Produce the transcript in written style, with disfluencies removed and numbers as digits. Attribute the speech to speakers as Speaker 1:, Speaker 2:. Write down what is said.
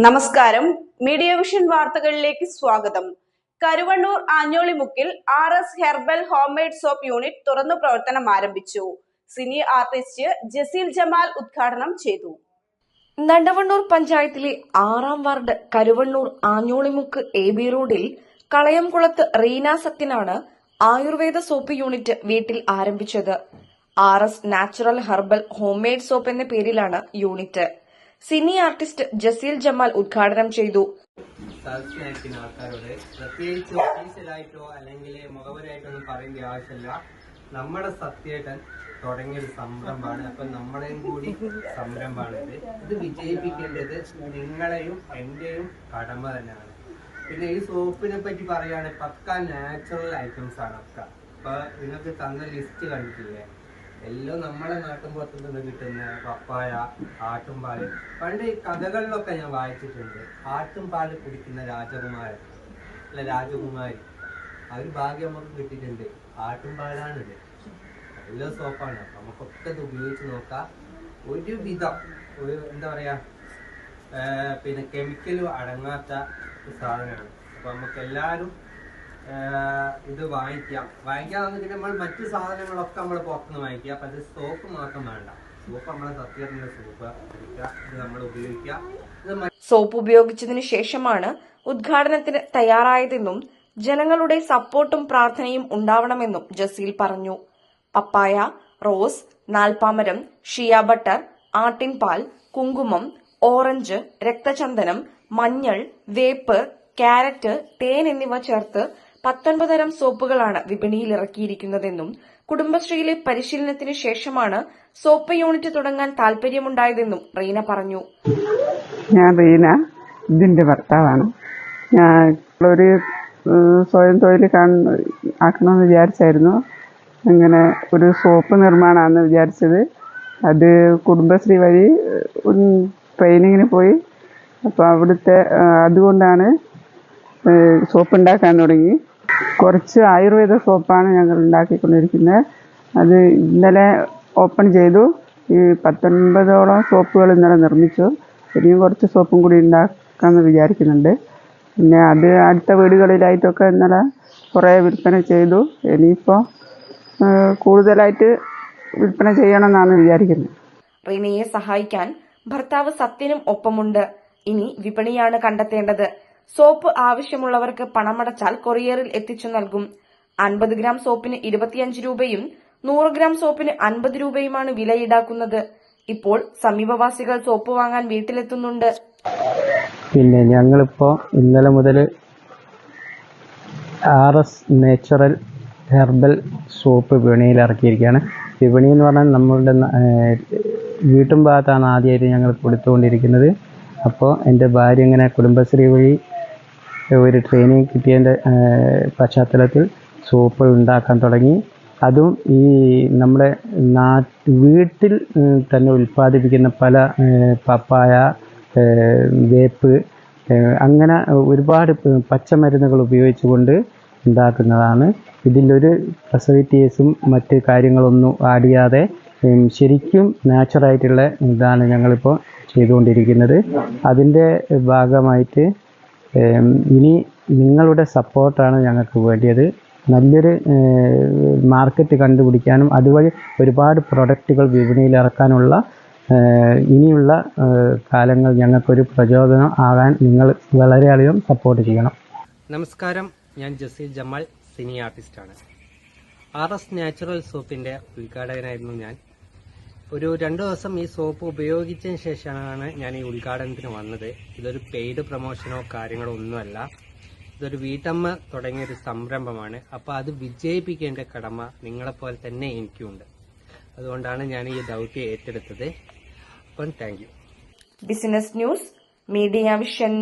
Speaker 1: നമസ്കാരം. Media Vision വാർത്തകളിലേക്ക് സ്വാഗതം. കരുവണ്ണൂർ ആഞ്ഞോളിമുക്കിൽ RS herbal homemade soap unit തുറന്നു പ്രവർത്തനം ആരംഭിച്ചു. സിനി ആർട്ടിസ്റ്റ് ജസീൽ ജമാൽ ഉദ്ഘാടനം ചെയ്തു.
Speaker 2: നണ്ടവണ്ണൂർ പഞ്ചായത്തിലെ 6-ാം വാർഡ് കരുവണ്ണൂർ ആഞ്ഞോളിമുക്ക് AB റോഡിൽ കളയംകുളത്ത് റീന സത്യനാണ് ആയുർവേദ സോപ്പ് യൂണിറ്റ് വീട്ടിൽ ആരംഭിച്ചത്. RS natural herbal homemade soap എന്ന പേരിലാണ് unit. Cine artist Jaseel Jamal ഉദ്ഘാടനം ചെയ്തു.
Speaker 3: ആൾക്കാരോട് പ്രത്യേകിച്ച് ഓഫീസിലായിട്ടോ അല്ലെങ്കിൽ മുഖവരായിട്ടൊന്നും പറയേണ്ട ആവശ്യമില്ല. നമ്മുടെ സത്യേട്ടൻ തുടങ്ങിയൊരു സംരംഭമാണ്. അപ്പൊ നമ്മുടെയും കൂടി സംരംഭമാണ് ഇത് വിജയിപ്പിക്കേണ്ടത് നിങ്ങളെയും എന്റെയും കടമ തന്നെയാണ്. പിന്നെ ഈ സോപ്പിനെ പറ്റി പറയുകയാണെങ്കിൽ പക്ക നാച്ചുറൽ ഐറ്റംസ് ആണ് ഒക്കെ. അപ്പൊ നിങ്ങൾക്ക് തന്ന ലിസ്റ്റ് കണ്ടിട്ടില്ലേ? എല്ലാം നമ്മളെ നാട്ടിൻപുറത്തുനിന്ന് കിട്ടുന്ന പപ്പായ, ആട്ടുംപാല്. പണ്ട് ഈ കഥകളിലൊക്കെ ഞാൻ വായിച്ചിട്ടുണ്ട്. ആട്ടുംപാല് കുടിക്കുന്ന രാജകുമാരൻ അല്ല രാജകുമാരി, ആ ഒരു ഭാഗ്യം നമുക്ക് കിട്ടിയിട്ടുണ്ട്. ആട്ടുംപാലാണിത്, നല്ല സോപ്പാണ്. അപ്പൊ നമുക്കൊക്കെ ഇത് ഉപയോഗിച്ച് നോക്കാം. ഒരുവിധം എന്താ പറയാ, പിന്നെ കെമിക്കലും അടങ്ങാത്ത സാധനമാണ്. അപ്പൊ നമുക്ക് എല്ലാവരും ഇത് വാങ്ങിക്കാന്ന് നമ്മൾ മറ്റു സാധനങ്ങളൊക്കെ നമ്മൾ പുറത്തുനിന്ന് വാങ്ങിക്കുക. അപ്പൊ അത് സോപ്പ് മാത്രം വേണ്ട. സോപ്പ് നമ്മളെ സത്യത്തിന്റെ സോപ്പ് ഇത് നമ്മൾ ഉപയോഗിക്കുക.
Speaker 2: സോപ്പ് ഉപയോഗിച്ചതിനു ശേഷമാണ് ഉദ്ഘാടനത്തിന് തയ്യാറായതെന്നും ജനങ്ങളുടെ സപ്പോർട്ടും പ്രാർത്ഥനയും ഉണ്ടാവണമെന്നും ജസീൽ പറഞ്ഞു. പപ്പായ, റോസ്, നാൽപ്പാമരം, ഷിയ ബട്ടർ, ആട്ടിൻപാൽ, കുങ്കുമം, ഓറഞ്ച്, രക്തചന്ദനം, മഞ്ഞൾ, വേപ്പ്, ക്യാരറ്റ്, തേൻ എന്നിവ ചേർത്ത് 19 തരം സോപ്പുകളാണ് വിപണിയിൽ ഇറക്കിയിരിക്കുന്നതെന്നും കുടുംബശ്രീയിലെ പരിശീലനത്തിന് ശേഷമാണ് സോപ്പ് യൂണിറ്റ് തുടങ്ങാൻ താൽപര്യമുണ്ടായതെന്നും റീന പറഞ്ഞു.
Speaker 4: ഞാൻ റീന, ഇതിന്റെ ഭർത്താവാണ്. ഞാൻ ഒരു സ്വയം തൊഴിൽ ആക്കണമെന്ന് വിചാരിച്ചായിരുന്നു. അങ്ങനെ ഒരു സോപ്പ് നിർമ്മാണമാണെന്ന് വിചാരിച്ചത്. അത് കുടുംബശ്രീ വഴി ട്രെയിനിങ്ങിന് പോയി. അപ്പോൾ അവിടുത്തെ അതുകൊണ്ടാണ് സോപ്പ് ഉണ്ടാക്കാൻ തുടങ്ങി. കുറച്ച് ആയുർവേദ സോപ്പാണ് ഞങ്ങൾ ഉണ്ടാക്കിക്കൊണ്ടിരിക്കുന്നത്. അത് ഇന്നലെ ഓപ്പൺ ചെയ്തു. ഈ 19ഓളം സോപ്പുകൾ ഇന്നലെ നിർമ്മിച്ചു. ഇനിയും കുറച്ച് സോപ്പും കൂടി ഉണ്ടാക്കാമെന്ന് വിചാരിക്കുന്നുണ്ട്. പിന്നെ അത് അടുത്ത വീടുകളിലായിട്ടൊക്കെ ഇന്നലെ കുറേ വിൽപ്പന ചെയ്തു. ഇനിയിപ്പോൾ കൂടുതലായിട്ട് വിൽപ്പന ചെയ്യണമെന്നാണ് വിചാരിക്കുന്നത്.
Speaker 2: റീനയെ സഹായിക്കാൻ ഭർത്താവ് സത്യനും ഒപ്പമുണ്ട്. ഇനി വിപണിയാണ് കണ്ടെത്തേണ്ടത്. സോപ്പ് ആവശ്യമുള്ളവർക്ക് പണമടച്ചാൽ കൊറിയറിൽ എത്തിച്ചു നൽകും. 50 ഗ്രാം സോപ്പിന് 25 രൂപയും 100 ഗ്രാം സോപ്പിന് 50 രൂപയുമാണ് വില ഈടാക്കുന്നത്. ഇപ്പോൾ സമീപവാസികൾ സോപ്പ് വാങ്ങാൻ വീട്ടിലെത്തുന്നുണ്ട്.
Speaker 5: പിന്നെ ഞങ്ങളിപ്പോൾ ഇന്നലെ മുതൽ RS നാച്ചുറൽ ഹെർബൽ സോപ്പ് വിപണിയിൽ ഇറക്കിയിരിക്കുകയാണ്. വിപണി എന്ന് പറഞ്ഞാൽ നമ്മളുടെ വീട്ടും ഭാഗത്താണ് ആദ്യമായിട്ട് ഞങ്ങൾ കൊടുത്തുകൊണ്ടിരിക്കുന്നത്. അപ്പോൾ എൻ്റെ ഭാര്യ ഇങ്ങനെ കുടുംബശ്രീ വഴി ഒരു ട്രെയിനിങ് കിട്ടിയതിൻ്റെ പശ്ചാത്തലത്തിൽ സോപ്പ് ഉണ്ടാക്കാൻ തുടങ്ങി. അതും ഈ നമ്മുടെ വീട്ടിൽ തന്നെ ഉൽപ്പാദിപ്പിക്കുന്ന പല പപ്പായ, വേപ്പ്, അങ്ങനെ ഒരുപാട് പച്ചമരുന്നുകൾ ഉപയോഗിച്ചുകൊണ്ട് ഉണ്ടാക്കുന്നതാണ്. ഇതിലൊരു പ്രിസർവേറ്റീവ്സും മറ്റ് കാര്യങ്ങളൊന്നും ആഡ് ചെയ്യാതെ ശരിക്കും നാച്ചുറലായിട്ടുള്ള ഇതാണ് ഞങ്ങളിപ്പോൾ ചെയ്തുകൊണ്ടിരിക്കുന്നത്. അതിൻ്റെ ഭാഗമായിട്ട് ഇനി നിങ്ങളുടെ സപ്പോർട്ടാണ് ഞങ്ങൾക്ക് വേണ്ടിയത്. നല്ലൊരു മാർക്കറ്റ് കണ്ടുപിടിക്കാനും അതുവഴി ഒരുപാട് പ്രൊഡക്റ്റുകൾ വിപണിയിൽ ഇറക്കാനുള്ള ഇനിയുള്ള കാലങ്ങൾ ഞങ്ങൾക്കൊരു പ്രചോദനം ആകാൻ നിങ്ങൾ വളരെയധികം സപ്പോർട്ട് ചെയ്യണം.
Speaker 3: നമസ്കാരം, ഞാൻ ജസീൽ ജമാൽ, സിനി ആർട്ടിസ്റ്റാണ്. RS നാച്ചുറൽ സോപ്പിന്റെ ഉദ്ഘാടകനായിരുന്നു ഞാൻ. ഒരു 2 ദിവസം ഈ സോപ്പ് ഉപയോഗിച്ചതിന് ശേഷമാണ് ഞാൻ ഈ ഉദ്ഘാടനത്തിന് വന്നത്. ഇതൊരു പെയ്ഡ് പ്രൊമോഷനോ കാര്യങ്ങളോ ഒന്നുമല്ല. ഇതൊരു വീട്ടമ്മ തുടങ്ങിയൊരു സംരംഭമാണ്. അപ്പോൾ അത് വിജയിപ്പിക്കേണ്ട കടമ നിങ്ങളെപ്പോലെ തന്നെ എനിക്കുണ്ട്. അതുകൊണ്ടാണ് ഞാൻ ഈ ദൗത്യം ഏറ്റെടുത്തത്. അപ്പം thank you.
Speaker 2: Business news, media vision.